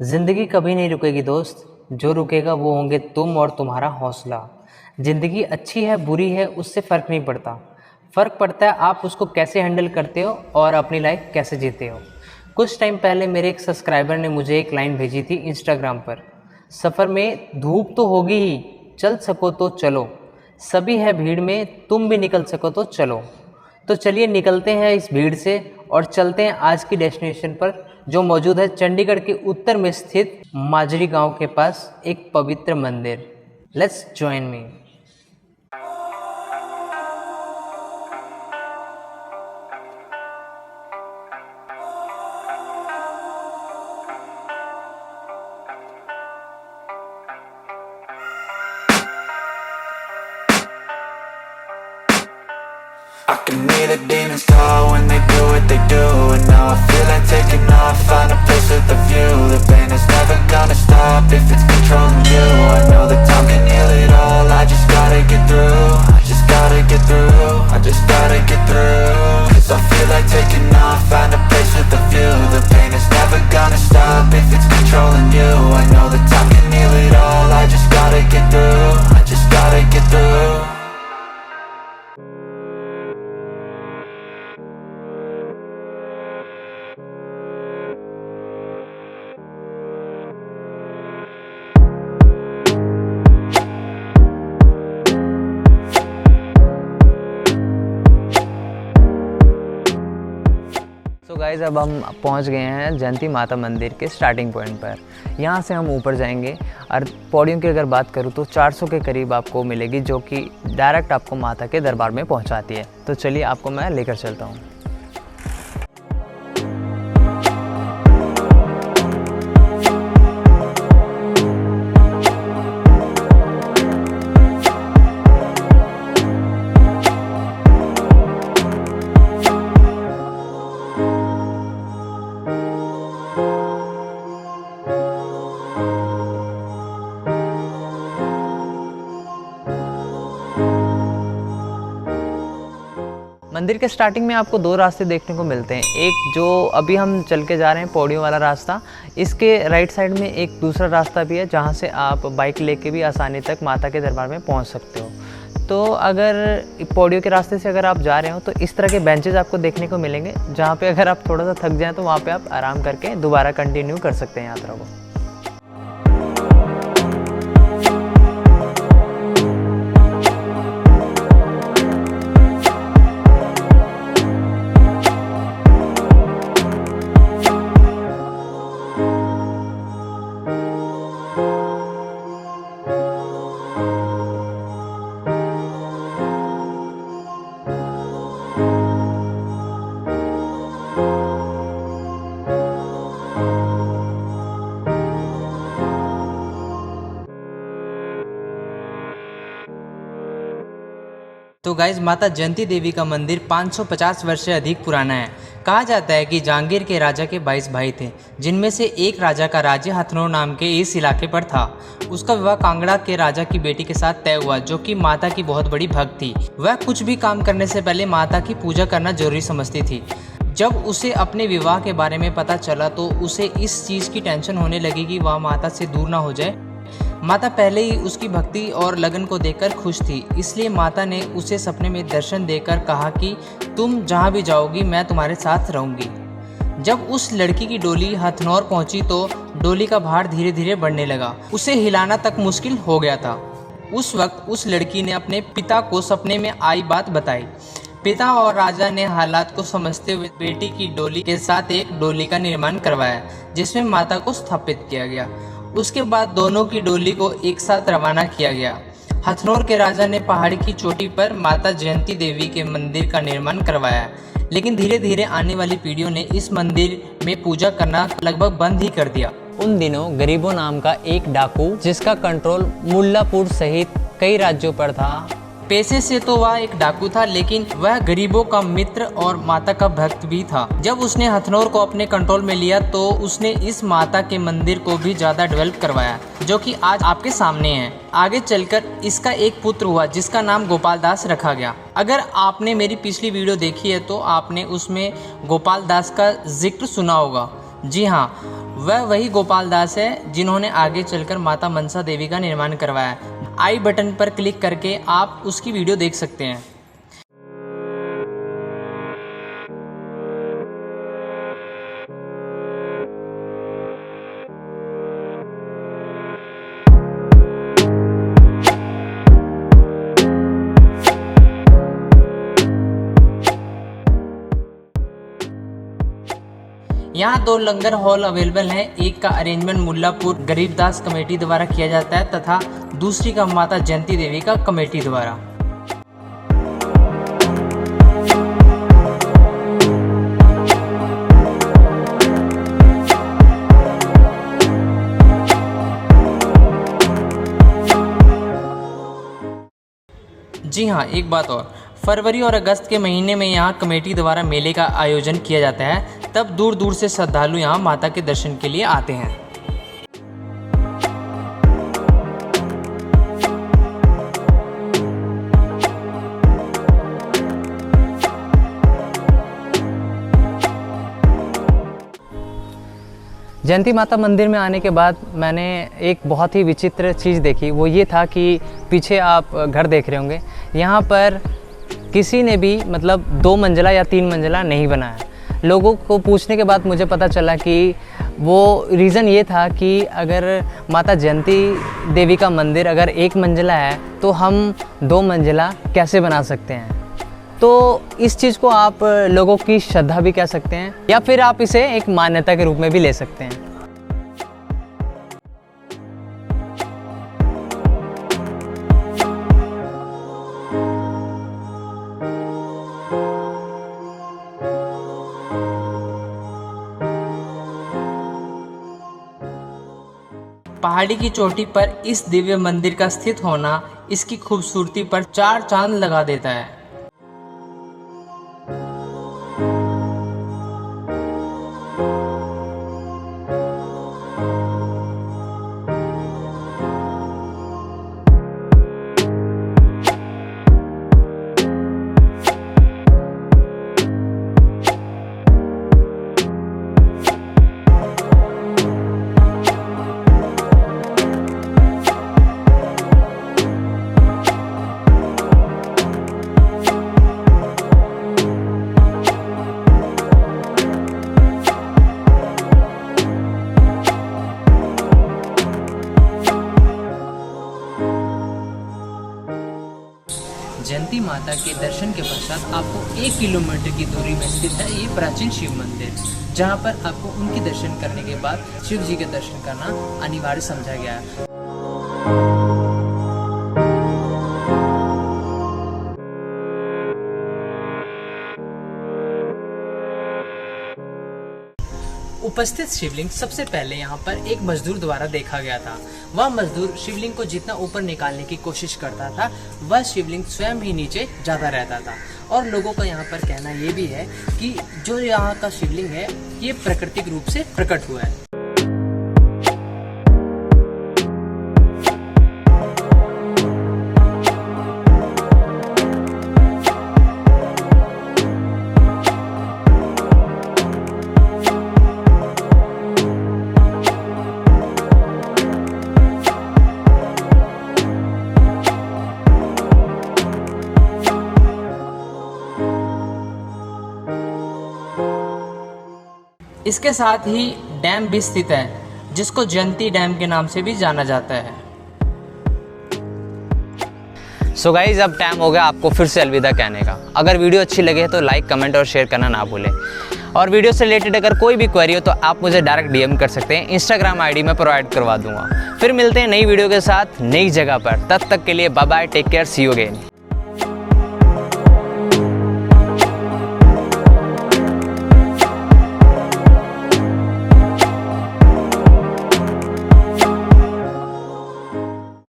जिंदगी कभी नहीं रुकेगी दोस्त, जो रुकेगा वो होंगे तुम और तुम्हारा हौसला। जिंदगी अच्छी है बुरी है उससे फ़र्क नहीं पड़ता, फ़र्क पड़ता है आप उसको कैसे हैंडल करते हो और अपनी लाइफ कैसे जीते हो। कुछ टाइम पहले मेरे एक सब्सक्राइबर ने मुझे एक लाइन भेजी थी इंस्टाग्राम पर, सफ़र में धूप तो होगी ही, चल सको तो चलो, सभी है भीड़ में तुम भी निकल सको तो चलो। तो चलिए निकलते हैं इस भीड़ से और चलते हैं आज की डेस्टिनेशन पर, जो मौजूद है चंडीगढ़ के उत्तर में स्थित माजरी गांव के पास एक पवित्र मंदिर। Let's join me. I can hear the demons call when they do what they do. And now I feel like taking off, find a place with a view. The pain is never gonna stop if it's controlling you. I know that time can heal it all, I just gotta get through. I just gotta get through, I just gotta get through. Cause I feel like taking off, find a place with a view. The pain is never gonna stop if it's controlling you. I know that time can heal it all, I just gotta get through. I just gotta get through. तो guys अब हम पहुंच गए हैं जयंती माता मंदिर के starting point पर। यहां से हम ऊपर जाएंगे और पौड़ियों की अगर बात करूं तो 400 के करीब आपको मिलेगी, जो कि डायरेक्ट आपको माता के दरबार में पहुंचाती है। तो चलिए आपको मैं लेकर चलता हूं। मंदिर के स्टार्टिंग में आपको दो रास्ते देखने को मिलते हैं। एक जो अभी हम चल के जा रहे हैं पौड़ियों वाला रास्ता, इसके राइट साइड में एक दूसरा रास्ता भी है जहां से आप बाइक लेके भी आसानी तक माता के दरबार में पहुंच सकते हो। तो अगर पौड़ियों के रास्ते से अगर आप जा रहे हो तो इस तरह के बेंचेज आपको देखने को मिलेंगे, जहाँ पर अगर आप थोड़ा सा थक जाएँ तो वहाँ पर आप आराम करके दोबारा कंटिन्यू कर सकते हैं यात्रा को। तो गाइज माता जयंती देवी का मंदिर 550 वर्ष से अधिक पुराना है। कहा जाता है कि जहांगीर के राजा के 22 भाई थे, जिनमें से एक राजा का राज्य हथनोर नाम के इस इलाके पर था। उसका विवाह कांगड़ा के राजा की बेटी के साथ तय हुआ, जो कि माता की बहुत बड़ी भक्त थी। वह कुछ भी काम करने से पहले माता की पूजा करना जरूरी समझती थी। जब उसे अपने विवाह के बारे में पता चला तो उसे इस चीज़ की टेंशन होने लगी कि वह माता से दूर ना हो जाए। माता पहले ही उसकी भक्ति और लगन को देखकर खुश थी, इसलिए माता ने उसे सपने में दर्शन देकर कहा कि तुम जहाँ भी जाओगी मैं तुम्हारे साथ रहूँगी। जब उस लड़की की डोली हथनौर पहुँची तो डोली का भार धीरे धीरे बढ़ने लगा, उसे हिलाना तक मुश्किल हो गया था। उस वक्त उस लड़की ने अपने पिता को सपने में आई बात बताई। पिता और राजा ने हालात को समझते हुए बेटी की डोली के साथ एक डोली का निर्माण करवाया, जिसमें माता को स्थापित किया गया। उसके बाद दोनों की डोली को एक साथ रवाना किया गया। हथनौर के राजा ने पहाड़ी की चोटी पर माता जयंती देवी के मंदिर का निर्माण करवाया, लेकिन धीरे धीरे आने वाली पीढ़ियों ने इस मंदिर में पूजा करना लगभग बंद ही कर दिया। उन दिनों गरीबों नाम का एक डाकू, जिसका कंट्रोल मुल्लापुर सहित कई राज्यों पर था, पेशे से तो वह एक डाकू था, लेकिन वह गरीबों का मित्र और माता का भक्त भी था। जब उसने हथनौर को अपने कंट्रोल में लिया तो उसने इस माता के मंदिर को भी ज़्यादा डेवलप करवाया, जो कि आज आपके सामने है। आगे चलकर इसका एक पुत्र हुआ जिसका नाम गोपाल दास रखा गया। अगर आपने मेरी पिछली वीडियो देखी है तो आपने उसमें गोपाल दास का जिक्र सुना होगा। जी हाँ, वह वही गोपाल दास है जिन्होंने आगे चलकर माता मनसा देवी का निर्माण करवाया। आई बटन पर क्लिक करके आप उसकी वीडियो देख सकते हैं। यहाँ 2 लंगर हॉल अवेलेबल हैं। एक का अरेंजमेंट मुल्लापुर गरीबदास कमेटी द्वारा किया जाता है तथा दूसरी का माता जयंती देवी का कमेटी द्वारा। जी हाँ, एक बात और, फरवरी और अगस्त के महीने में यहाँ कमेटी द्वारा मेले का आयोजन किया जाता है। तब दूर दूर से श्रद्धालु यहाँ माता के दर्शन के लिए आते हैं। जयंती माता मंदिर में आने के बाद मैंने एक बहुत ही विचित्र चीज़ देखी। वो ये था कि पीछे आप घर देख रहे होंगे, यहाँ पर किसी ने भी मतलब 2 मंजिला या 3 मंजिला नहीं बनाया। लोगों को पूछने के बाद मुझे पता चला कि वो रीज़न ये था कि अगर माता जयंती देवी का मंदिर अगर 1 मंजिला है तो हम 2 मंजिला कैसे बना सकते हैं। तो इस चीज़ को आप लोगों की श्रद्धा भी कह सकते हैं या फिर आप इसे एक मान्यता के रूप में भी ले सकते हैं। पहाड़ी की चोटी पर इस दिव्य मंदिर का स्थित होना इसकी खूबसूरती पर 4 चांद लगा देता है। जयंती माता के दर्शन के पश्चात आपको 1 किलोमीटर की दूरी में स्थित है ये प्राचीन शिव मंदिर, जहां पर आपको उनके दर्शन करने के बाद शिव जी के दर्शन करना अनिवार्य समझा गया है। उपस्थित शिवलिंग सबसे पहले यहाँ पर एक मजदूर द्वारा देखा गया था। वह मजदूर शिवलिंग को जितना ऊपर निकालने की कोशिश करता था, वह शिवलिंग स्वयं ही नीचे जाता रहता था। और लोगों का यहाँ पर कहना ये भी है कि जो यहाँ का शिवलिंग है ये प्राकृतिक रूप से प्रकट हुआ है। इसके साथ ही डैम भी स्थित है जिसको जयंती डैम के नाम से भी जाना जाता है। सो गाइज, अब टाइम हो गया आपको फिर से अलविदा कहने का। अगर वीडियो अच्छी लगे तो लाइक, कमेंट और शेयर करना ना भूलें। और वीडियो से रिलेटेड अगर कोई भी क्वेरी हो तो आप मुझे डायरेक्ट DM कर सकते हैं। इंस्टाग्राम ID में प्रोवाइड करवा दूंगा। फिर मिलते हैं नई वीडियो के साथ नई जगह पर। तब तक के लिए bye bye, take care, see you again.